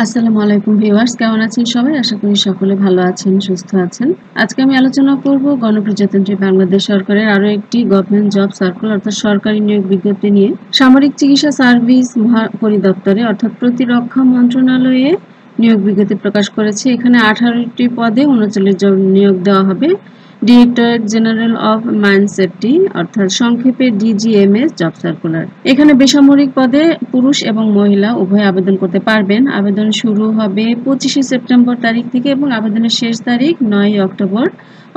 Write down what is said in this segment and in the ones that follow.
আসসালামু আলাইকুম ভিউয়ার্স, কেমন আছেন সবাই? আশা করি সকলে ভালো আছেন, সুস্থ আছেন। আজকে আমি আলোচনা করব গণপ্রজাতন্ত্রী বাংলাদেশ সরকারের আরো একটি গভর্নমেন্ট জব সার্কুলার অর্থাৎ সরকারি নিয়োগ বিজ্ঞপ্তি নিয়ে। সামরিক চিকিৎসা সার্ভিস মহাপরিদপ্তরে অর্থাৎ প্রতিরক্ষা মন্ত্রণালয়ে নিয়োগ বিজ্ঞপ্তি প্রকাশ করেছে। এখানে 18টি পদে 39 জন নিয়োগ দেওয়া হবে। Directorate general of mine safety অর্থাৎ সংক্ষেপে ডিজিএমএস জব সার্কুলার। এখানে বেসামরিক পদে পুরুষ এবং মহিলা উভয় আবেদন করতে পারবেন। আবেদন শুরু হবে 25শে সেপ্টেম্বর তারিখ থেকে এবং আবেদনের শেষ তারিখ 9 অক্টোবর।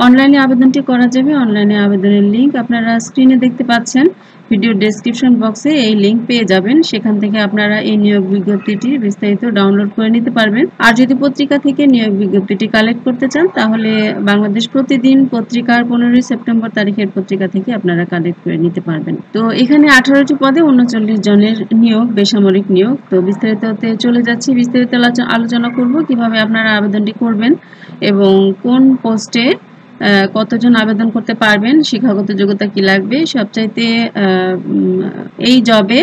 অনলাইনে আবেদনটি করা যাবে। অনলাইনে আবেদনের লিঙ্ক আপনারা স্ক্রিনে দেখতে পাচ্ছেন। ভিডিও ডেসক্রিপশন বক্সে এই লিঙ্ক পেয়ে যাবেন। সেখান থেকে আপনারা এই নিয়োগ বিজ্ঞপ্তিটি বিস্তারিত ডাউনলোড করে নিতে পারবেন। আর যদি পত্রিকা থেকে নিয়োগ বিজ্ঞপ্তিটি কালেক্ট করতে চান তাহলে বাংলাদেশ প্রতিদিন পত্রিকার 15 সেপ্টেম্বর তারিখের পত্রিকা থেকে আপনারা কালেক্ট করে নিতে পারবেন। তো এখানে 18টি পদে 39 জনের নিয়োগ, বেসামরিক নিয়োগ। তো বিস্তারিততে চলে যাচ্ছি। বিস্তারিত আলোচনা করব কিভাবে আপনারা আবেদনটি করবেন এবং কোন পোস্টে কতজন আবেদন করতে পারবেন, শিক্ষাগত যোগ্যতা কি লাগবে। সবচাইতে এই জবে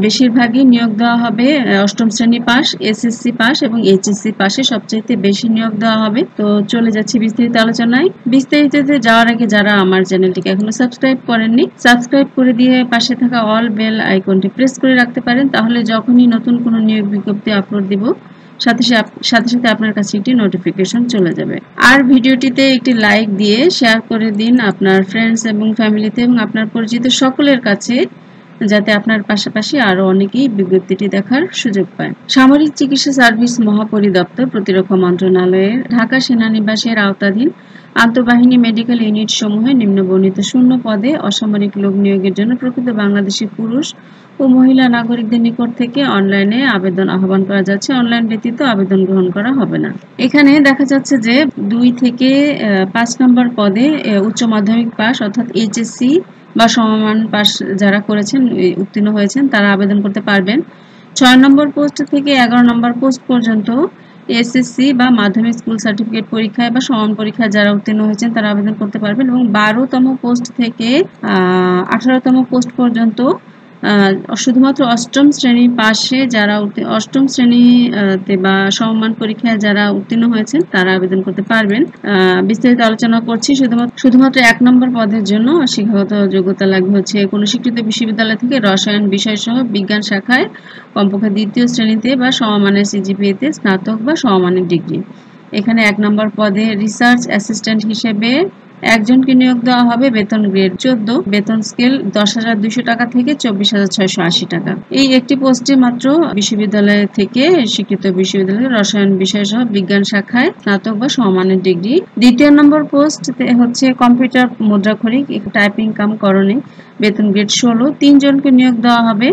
বেশিরভাগই নিয়োগ দেওয়া হবে 8ম শ্রেণী পাস, এসএসসি পাস এবং এইচএসসি পাশে সবচাইতে বেশি নিয়োগ দেওয়া হবে। তো চলে যাচ্ছি বিস্তারিত আলোচনায়। বিস্তারিততে যাওয়ার আগে যারা আমার চ্যানেলটিকে এখনো সাবস্ক্রাইব করেননি, সাবস্ক্রাইব করে দিয়ে পাশে থাকা অল বেল আইকনটি প্রেস করে রাখতে পারেন। তাহলে যখনই নতুন কোনো নিয়োগ বিজ্ঞপ্তি আপলোড দিব সাথে সাথে আপনার কাছে একটি নোটিফিকেশন চলে যাবে। আর ভিডিওটিতে একটি লাইক দিয়ে শেয়ার করে দিন আপনার ফ্রেন্ডস এবং ফ্যামিলিতে এবং আপনার পরিচিত সকলের কাছে, যাতে আপনার পাশাপাশি আরো অনেকেই বিজ্ঞপ্তিটি দেখার সুযোগ পায়। সামরিক চিকিৎসা সার্ভিস মহাপরিদপ্তর প্রতিরক্ষা মন্ত্রণালয়ের ঢাকা সেনানিবাসের আওতাধীন আন্তঃবাহিনী মেডিকেল ইউনিট সমূহে নিম্নবর্ণিত শূন্য পদে অসামরিক লোক নিয়োগের জন্য প্রকৃত বাংলাদেশি পুরুষ ও মহিলা নাগরিকদের নিকট থেকে অনলাইনে আবেদন আহ্বান করা যাচ্ছে। অনলাইন ব্যতীত আবেদন গ্রহণ করা হবে না। এখানে দেখা যাচ্ছে যে 2 থেকে 5 নম্বর পদে উচ্চ মাধ্যমিক পাস অর্থাৎ এইচএসসি বা সমমান পাস যারা করেছেন, উত্তীর্ণ হয়েছেন, তারা আবেদন করতে পারবেন। 6 নম্বর পোস্ট থেকে 11 নম্বর পোস্ট পর্যন্ত এসএসসি বা মাধ্যমিক স্কুল সার্টিফিকেট পরীক্ষায় বা সমান পরীক্ষায় যারা উত্তীর্ণ হয়েছেন তারা আবেদন করতে পারবেন এবং 12তম পোস্ট থেকে 18তম পোস্ট পর্যন্ত শুধুমাত্র 8ম শ্রেণী পাশে যারা 8ম শ্রেণীতে বা সমমান পরীক্ষায় যারা উত্তীর্ণ হয়েছেন তারা আবেদন করতে পারবেন। বিস্তারিত আলোচনা করছি। শুধুমাত্র 1 নম্বর পদের জন্য শিক্ষাগত যোগ্যতা লাগবে হচ্ছে কোনো স্বীকৃত বিশ্ববিদ্যালয় থেকে রসায়ন বিষয় সহ বিজ্ঞান শাখায় কমপক্ষে 2য় শ্রেণীতে বা সমমানের সিজিপিএতে স্নাতক বা সমমানের ডিগ্রি। এখানে 1 নম্বর পদে রিসার্চ অ্যাসিস্ট্যান্ট হিসেবে একজনকে নিয়োগ দেওয়া হবে। বেতন গ্রেড 14, বেতন স্কেল 10,200 টাকা থেকে 24,680 টাকা। এই একটি পোস্টে মাত্র বিশ্ববিদ্যালয় থেকে স্বীকৃত বিশ্ববিদ্যালয়ের রসায়ন বিষয় সহ বিজ্ঞান শাখায় স্নাতক বা সমমানের ডিগ্রি। 2য় নম্বর পোস্ট হচ্ছে কম্পিউটার মুদ্রাক্ষরিক, টাইপিং কাম করণিক, বেতন গ্রেড 16, 3 জনকে নিয়োগ দেওয়া হবে।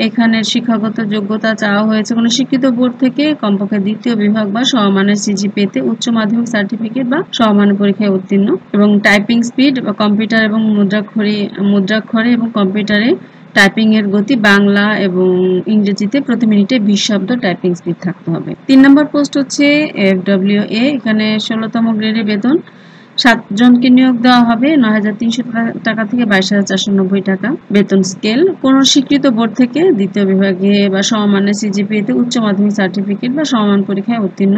এখানে শিক্ষাগত যোগ্যতা চাওয়া হয়েছে কোনো স্বীকৃত বোর্ড থেকে কমপক্ষে 2য় বিভাগ বা সমমানের সিজিপিএতে উচ্চ মাধ্যমিক সার্টিফিকেট বা সমমানের পরীক্ষায় উত্তীর্ণ এবং টাইপিং স্পিড বা কম্পিউটার এবং মুদ্রাক্ষরে এবং কম্পিউটারে টাইপিং এর গতি বাংলা এবং ইংরেজিতে প্রতি মিনিটে 20 শব্দ টাইপিং স্পিড থাকতে হবে। 3 নম্বর পোস্ট হচ্ছে এফডব্লিউএ। এখানে 16তম গ্রেডের বেতন 7 জনকে নিয়োগ দেওয়া হবে। 9,300 টাকা থেকে 22,490 টাকা। বেতন স্কেল কোন স্বীকৃত বোর্ড থেকে 2য় বিভাগে বা সমমানের সিজিপিএতে উচ্চ মাধ্যমিক সার্টিফিকেট বা সমমান পরীক্ষায় উত্তীর্ণ।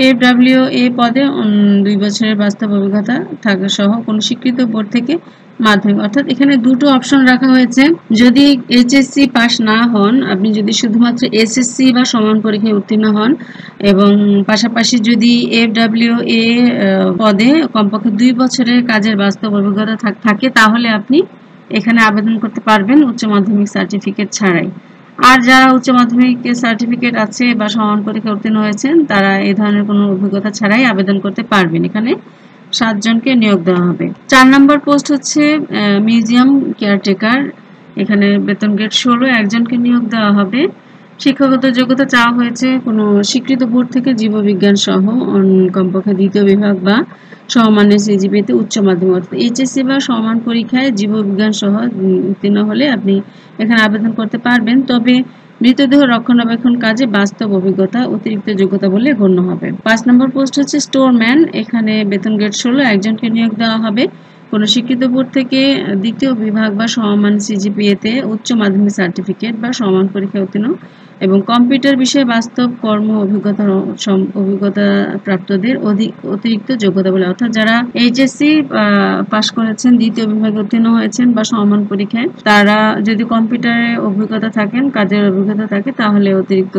এফডব্লিউএ পদে 2 বছরের বাস্তব অভিজ্ঞতা থাকা সহ কোন স্বীকৃত বোর্ড থেকে মাধ্যমিক, অর্থাৎ এখানে দুটো অপশন রাখা হয়েছে। যদি এইচএসসি পাস না হন, আপনি যদি শুধুমাত্র এসএসসি বা সমান পরীক্ষায় উত্তীর্ণ হন এবং পাশাপাশি যদি এফডব্লিউএ পদে কমপক্ষে 2 বছরের কাজের বাস্তব অভিজ্ঞতা থাকে তাহলে আপনি এখানে আবেদন করতে পারবেন উচ্চ মাধ্যমিক সার্টিফিকেট ছাড়াই। আর যারা উচ্চ মাধ্যমিক সার্টিফিকেট আছে বা সমান পরীক্ষায় উত্তীর্ণ হয়েছেন তারা এই ধরনের কোনো অভিজ্ঞতা ছাড়াই আবেদন করতে পারবেন। এখানে 7 জনকে নিয়োগ দেওয়া হবে। 4 নম্বর পোস্ট হচ্ছে মিউজিয়াম কেয়ারটেকার। এখানে বেতন গ্রেড 16, একজনকে নিয়োগ দেওয়া হবে। শিক্ষাগত যোগ্যতা চাওয়া হয়েছে কোনো স্বীকৃত বোর্ড থেকে জীববিজ্ঞান সহ কমপক্ষে 2য় বিভাগ বা সমমানের সিজিপিএতে উচ্চ মাধ্যমিক অর্থাৎ এইচএসসি বা সমান পরীক্ষায় জীববিজ্ঞান সহ উত্তীর্ণ হলে আপনি এখানে আবেদন করতে পারবেন। তবে মৃতদেহ রক্ষণাবেক্ষণ কাজে বাস্তব অভিজ্ঞতা অতিরিক্ত যোগ্যতা বলে গণ্য হবে। 5 নম্বর পোস্ট হচ্ছে স্টোরম্যান। এখানে বেতন গ্রেড 16, একজনকে নিয়োগ দেওয়া হবে। কোনো স্বীকৃত বোর্ড থেকে 2য় বিভাগ বা সমমান সিজিপিএতে উচ্চ মাধ্যমিক সার্টিফিকেট বা সমান পরীক্ষায় উত্তীর্ণ এবং কম্পিউটার বিষয়ে বাস্তব কর্ম অভিজ্ঞতা প্রাপ্তদের অতিরিক্ত যোগ্যতা বলে, অর্থাৎ যারা এইচএসসি পাশ করেছেন, দ্বিতীয় বিভাগে উত্তীর্ণ হয়েছেন বা সমমান পরীক্ষায়, তারা যদি কম্পিউটারে অভিজ্ঞতা থাকেন, কাজের অভিজ্ঞতা থাকে, তাহলে অতিরিক্ত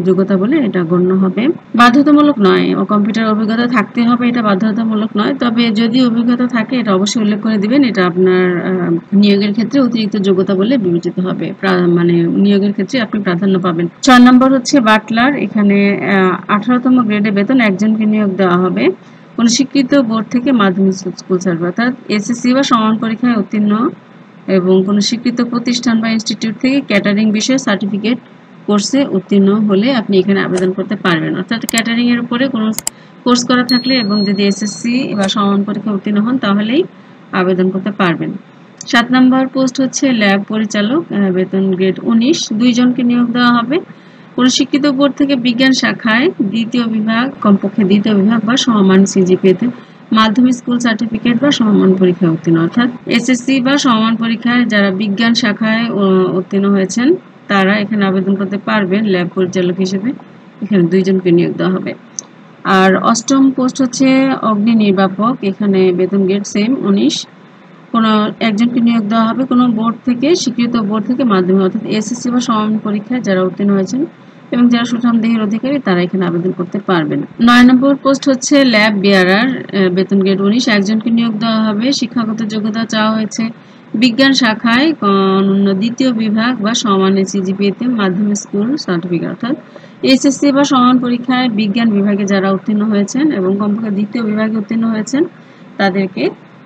যোগ্যতা বলে এটা গণ্য হবে। বাধ্যতামূলক নয়, কম্পিউটার অভিজ্ঞতা থাকতে হবে, এটা বাধ্যতামূলক নয়, তবে যদি অভিজ্ঞতা থাকে এটা অবশ্যই উল্লেখ করে দিবেন। এটা আপনার নিয়োগের ক্ষেত্রে অতিরিক্ত যোগ্যতা বলে বিবেচিত হবে, মানে নিয়োগের ক্ষেত্রে আপনি প্রাধান্য পাবেন। 6 নম্বর হচ্ছে বাটলার। এখানে 18তম গ্রেডে বেতন একজনকে নিয়োগ দেওয়া হবে কোন স্বীকৃত বোর্ড থেকে মাধ্যমিক স্কুল সার্টিফিকেট, অর্থাৎ এসএসসি বা সমান পরীক্ষায় উত্তীর্ণ এবং কোন স্বীকৃত প্রতিষ্ঠান বা ইনস্টিটিউট থেকে ক্যাটারিং বিষয়ে সার্টিফিকেট কোর্সে উত্তীর্ণ হলে আপনি এখানে আবেদন করতে পারবেন। অর্থাৎ ক্যাটারিং এর উপরে কোনো কোর্স করা থাকলে এবং যদি এসএসসি বা সমান পরীক্ষায় উত্তীর্ণ হন তাহলেই আবেদন করতে পারবেন। 7 নম্বর পোস্ট হচ্ছে ল্যাব পরিচালক, বেতন গ্রেড 19, 2 জনকে নিয়োগ দেওয়া হবে কোন স্বীকৃত বোর্ড থেকে বিজ্ঞান শাখায় দ্বিতীয় বিভাগ, কমপক্ষে দ্বিতীয় বিভাগ বা সমমান সিজিপিএতে মাধ্যমিক স্কুল সার্টিফিকেট বা সমমান পরীক্ষায় উত্তীর্ণ, অর্থাৎ এসএসসি বা সমমান পরীক্ষায় যারা বিজ্ঞান শাখায় উত্তীর্ণ হয়েছেন তারা এখানে আবেদন করতে পারবেন ল্যাব পরিচালক হিসেবে। এখানে 2 জনকে নিয়োগ দেওয়া হবে। আর 8ম পোস্ট হচ্ছে অগ্নি নির্বাপক। এখানে বেতন গ্রেড সেম 19, কোনো একজনকে নিয়োগ দেওয়া হবে কোনো বোর্ড থেকে, স্বীকৃত বোর্ড থেকে মাধ্যমিক, অর্থাৎ এসএসসি বা সমমান পরীক্ষায় যারা উত্তীর্ণ হয়েছেন এবং যারা সুঠামদেহের অধিকারী তারা এখানে আবেদন করতে পারবেন। 9 নম্বর পোস্ট হচ্ছে ল্যাব বিয়ারার, বেতন গ্রেড 19, একজনকে নিয়োগ দেওয়া হবে। শিক্ষাগত যোগ্যতা চাওয়া হয়েছে বিজ্ঞান শাখায় দ্বিতীয় বিভাগ বা সমান সিজিপিএতে মাধ্যমিক স্কুল সার্টিফিকেট, অর্থাৎ এসএসসি বা সমান পরীক্ষায় বিজ্ঞান বিভাগে যারা উত্তীর্ণ হয়েছেন এবং কমপক্ষে দ্বিতীয় বিভাগে উত্তীর্ণ হয়েছেন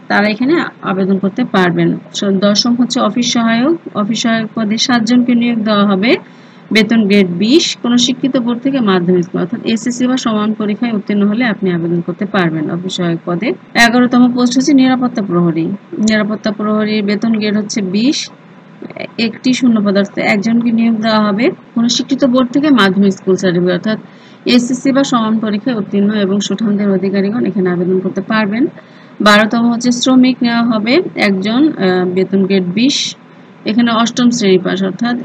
তারা এখানে আবেদন করতে পারবেন। 10ম হচ্ছে অফিস সহায়ক পদে 7 জনকে নিয়োগ দেওয়া হবে, বেতন গ্রেড 20, কোনো স্বীকৃত বোর্ড থেকে মাধ্যমিক স্কুল, অর্থাৎ এসএসসি বা সমান পরীক্ষায় উত্তীর্ণ হলে আপনি আবেদন করতে পারবেন অফিস সহায়ক পদে। 11তম পোস্ট হচ্ছে নিরাপত্তা প্রহরীর বেতন গ্রেড হচ্ছে 20, একটি শূন্যপদার্থে একজনকে নিয়োগ দেওয়া হবে কোনো স্বীকৃত বোর্ড থেকে মাধ্যমিক স্কুল সার্টিফিকেট, অর্থাৎ এসএসসি বা সমান পরীক্ষায় উত্তীর্ণ এবং সুঠামদের অধিকারীগণ এখানে আবেদন করতে পারবেন। 12তম হচ্ছে শ্রমিক নেওয়া হবে একজন, বেতন গ্রেড 20, এখানে 8ম শ্রেণী পাস, অর্থাৎ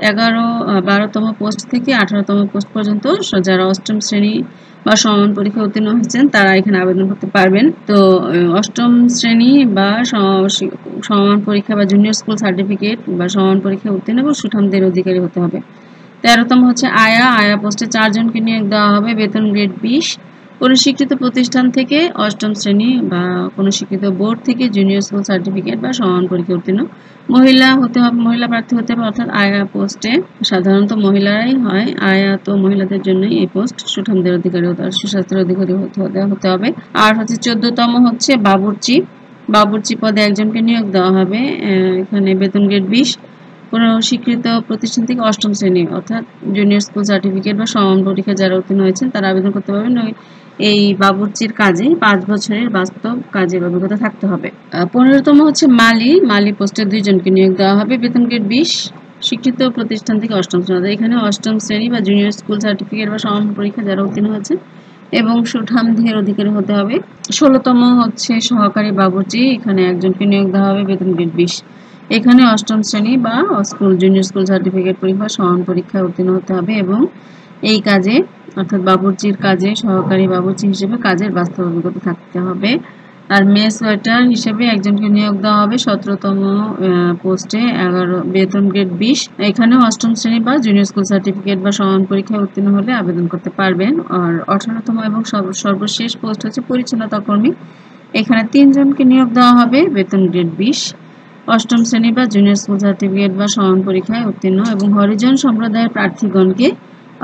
12তম পোস্ট থেকে 18তম পোস্ট পর্যন্ত যারা 8ম শ্রেণী বা সমান পরীক্ষায় উত্তীর্ণ হয়েছেন তারা এখানে আবেদন করতে পারবেন। তো 8ম শ্রেণী বা সমান পরীক্ষা বা জুনিয়র স্কুল সার্টিফিকেট বা সমান পরীক্ষায় উত্তীর্ণ এবং সুঠামদের অধিকারী হতে হবে। 13তম হচ্ছে আয়া পোস্টে 4 জনকে নিয়োগ দেওয়া হবে, বেতন গ্রেড 20, কোনো স্বীকৃত প্রতিষ্ঠান থেকে 8ম শ্রেণী বা কোনো স্বীকৃত বোর্ড থেকে জুনিয়র স্কুল সার্টিফিকেট বা সমান পরীক্ষা উত্তীর্ণ। মহিলা প্রার্থী হতে হবে, অর্থাৎ আয়া পোস্টে সাধারণত মহিলারাই হয়, আয়া তো মহিলাদের জন্যই এই পোস্ট, সুঠামদের অধিকারী হতে হবে, সুস্বাস্থ্যের অধিকারী হতে হবে। আর হচ্ছে 14তম হচ্ছে বাবুর্চি পদে একজনকে নিয়োগ দেওয়া হবে, এখানে বেতন গ্রেড 20, কোনো স্বীকৃত প্রতিষ্ঠান থেকে 8ম শ্রেণী অর্থাৎ জুনিয়র স্কুল সার্টিফিকেট বা সমান পরীক্ষা যারা উত্তীর্ণ হয়েছেন তারা আবেদন করতে পারবেন। এই বাবুর্চির কাজে 5 বছরের বাস্তব কাজের অভিজ্ঞতা থাকতে হবে। 15তম হচ্ছে মালি পোস্টে 2 জনকে নিয়োগ দেওয়া হবে, বেতন গ্রেড 20, স্বীকৃত প্রতিষ্ঠান থেকে 8ম শ্রেণী, এখানে 8ম শ্রেণী বা জুনিয়র স্কুল সার্টিফিকেট বা সমান পরীক্ষা যারা উত্তীর্ণ হয়েছেন এবং সুঠামদের অধিকারী হতে হবে। 16তম হচ্ছে সহকারী বাবুর্চি, এখানে একজনকে নিয়োগ দেওয়া হবে, বেতন গ্রেড 20, এখানে 8ম শ্রেণী বা জুনিয়র স্কুল সার্টিফিকেট পরীক্ষা সমান পরীক্ষায় উত্তীর্ণ হতে হবে এবং এই কাজে অর্থাৎ বাবুর্চির কাজে সহকারী বাবুর্চি হিসেবে কাজের বাস্তব অভিজ্ঞতা থাকতে হবে। আর মেস ওয়েটার হিসেবে একজনকে নিয়োগ দেওয়া হবে 17তম পোস্টে, 11, বেতন গ্রেড 20, এখানে 8ম শ্রেণী বা জুনিয়র স্কুল সার্টিফিকেট বা সমান পরীক্ষায় উত্তীর্ণ হলে আবেদন করতে পারবেন। আর 18তম এবং সর্বশেষ পোস্ট হচ্ছে পরিচ্ছন্নতা কর্মী, এখানে 3 জনকে নিয়োগ দেওয়া হবে, বেতন গ্রেড 20, 8ম শ্রেণী বা জুনিয়র স্কুল সার্টিফিকেট বা সমান পরীক্ষায় উত্তীর্ণ এবং হরিজন সম্প্রদায়ের প্রার্থীগণকে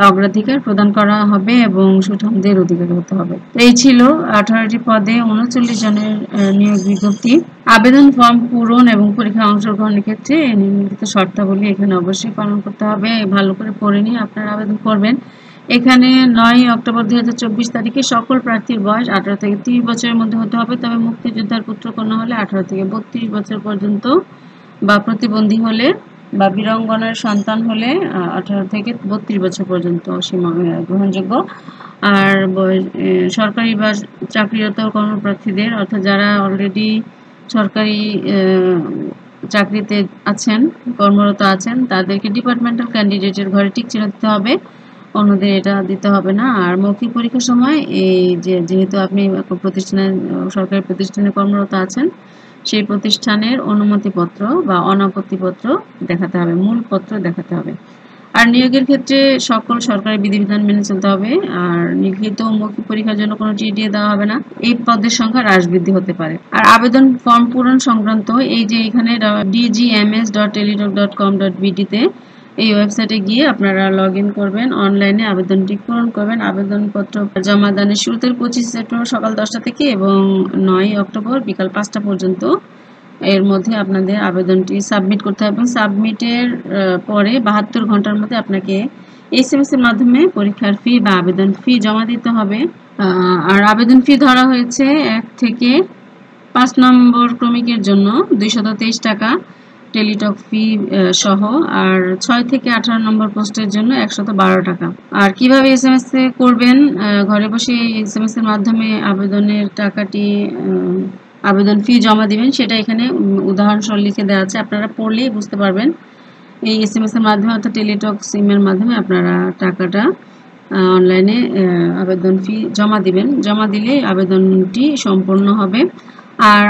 অগ্রাধিকার প্রদান করা হবে এবং সুঠামদের অধিকারী হতে হবে। এই ছিল 18টি পদে 39 জনের নিয়োগ বিজ্ঞপ্তি। আবেদন ফর্ম পূরণ এবং পরীক্ষায় অংশগ্রহণের ক্ষেত্রে নিম্নলিখিত শর্তাবলী এখানে অবশ্যই পালন করতে হবে, ভালো করে পড়ে নিয়ে আপনারা আবেদন করবেন। এখানে 9 অক্টোবর 2024 তারিখে সকল প্রার্থীর বয়স 18 থেকে 30 বছরের মধ্যে হতে হবে, তবে মুক্তিযোদ্ধার পুত্রকন্যা হলে 18 থেকে 32 বছর পর্যন্ত বা প্রতিবন্ধী হলে বা বীরাঙ্গনার সন্তান হলে 18 থেকে 32 বছর পর্যন্ত সীমা গ্রহণযোগ্য। আর সরকারি বা চাকরিরত কর্মপ্রার্থীদের, অর্থাৎ যারা অলরেডি সরকারি চাকরিতে আছেন, কর্মরত আছেন, তাদেরকে ডিপার্টমেন্টাল ক্যান্ডিডেটের ঘরে টিক চিহ্ন দিতে হবে। অন্যদের এটা দিতে হবে না। আর মৌখিক পরীক্ষার সময় এই যেহেতু আপনি প্রতিষ্ঠানে সরকারি প্রতিষ্ঠানে কর্মরত আছেন, সেই প্রতিষ্ঠানের অনুমতিপত্র বা অনাপত্তিপত্র দেখাতে হবে, মূল পত্র দেখাতে হবে। আর নিয়োগের ক্ষেত্রে সকল সরকারি বিধিবিধান মেনে চলতে হবে। আর লিখিত মৌখিক পরীক্ষার জন্য কোনো টিডিএ দেওয়া হবে না। এই পদের সংখ্যা হ্রাস বৃদ্ধি হতে পারে। আর আবেদন ফর্ম পূরণ সংক্রান্ত এই যে এখানে dgms.teletalk.com.bd তে এই ওয়েবসাইটে গিয়ে আপনারা লগ ইন করবেন, অনলাইনে আবেদনটি পূরণ করবেন। আবেদনপত্র জমা দানের শুরুতে 25 সেপ্টেম্বর সকাল 10টা থেকে এবং 9 অক্টোবর বিকাল 5টা পর্যন্ত এর মধ্যে আপনাদের আবেদনটি সাবমিট করতে হবে। সাবমিটের পরে 72 ঘন্টার মধ্যে আপনাকে এসএমএস এর মাধ্যমে পরীক্ষার ফি বা আবেদন ফি জমা দিতে হবে। আর আবেদন ফি ধরা হয়েছে 1 থেকে 5 নম্বর ক্রমিকের জন্য 223 টাকা টেলিটক ফি সহ, আর 6 থেকে 18 নম্বর পোস্টের জন্য 112 টাকা। আর কিভাবে এসএমএস করবেন, ঘরে বসে এসএমএস এর মাধ্যমে আবেদনের টাকাটি আবেদন ফি জমা দিবেন, সেটা এখানে উদাহরণ সহ লিখে দেওয়া আছে, আপনারা পড়লেই বুঝতে পারবেন। এই এসএমএস এর মাধ্যমে অর্থাৎ টেলিটক সিমের মাধ্যমে আপনারা টাকাটা অনলাইনে আবেদন ফি জমা দিবেন। জমা দিলে আবেদনটি সম্পূর্ণ হবে। আর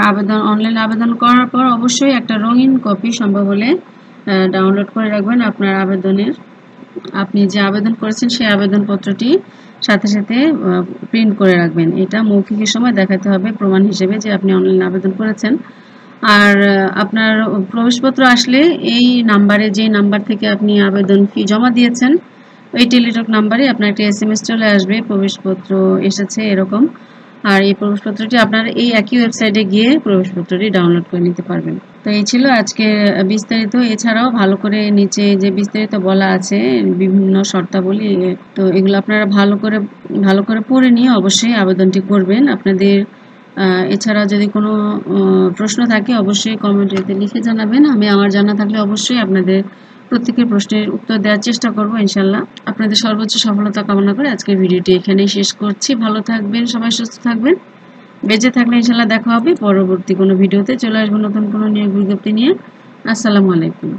অনলাইনে আবেদন করার পর অবশ্যই একটা রঙিন কপি সম্ভব হলে ডাউনলোড করে রাখবেন আপনার আবেদনের। আপনি যে আবেদন করেছেন সেই আবেদনপত্রটি সাথে সাথে প্রিন্ট করে রাখবেন। এটা মৌখিকের সময় দেখাতে হবে প্রমাণ হিসেবে যে আপনি অনলাইনে আবেদন করেছেন। আর আপনার প্রবেশপত্র আসলে এই নাম্বারে, যে নাম্বার থেকে আপনি আবেদন ফি জমা দিয়েছেন, ওই টেলিটক নাম্বারে আপনার একটা এসএমএস চলে আসবে প্রবেশপত্র এসেছে এরকম। আর এই প্রবেশপত্রটি আপনারা এই একই ওয়েবসাইটে গিয়ে প্রবেশপত্রটি ডাউনলোড করে নিতে পারবেন। তো এই ছিল আজকে বিস্তারিত। এছাড়াও ভালো করে নিচে যে বিস্তারিত বলা আছে বিভিন্ন শর্তাবলী, তো এগুলো আপনারা ভালো করে পড়ে নিয়ে অবশ্যই আবেদনটি করবেন। আপনাদের এছাড়া যদি কোনো প্রশ্ন থাকে অবশ্যই কমেন্টে লিখে জানাবেন। আমি আমার জানা থাকলে অবশ্যই আপনাদের প্রত্যেকের প্রশ্নের উত্তর দেওয়ার চেষ্টা করব ইনশাল্লাহ। আপনাদের সর্বোচ্চ সফলতা কামনা করে আজকের ভিডিওটি এখানেই শেষ করছি। ভালো থাকবেন, সবাই সুস্থ থাকবেন। বেঁচে থাকলে ইনশাল্লাহ দেখা হবে পরবর্তী কোনো ভিডিওতে। চলে আসবো নতুন কোনো নিয়োগ বিজ্ঞপ্তি নিয়ে। আসসালামু আলাইকুম।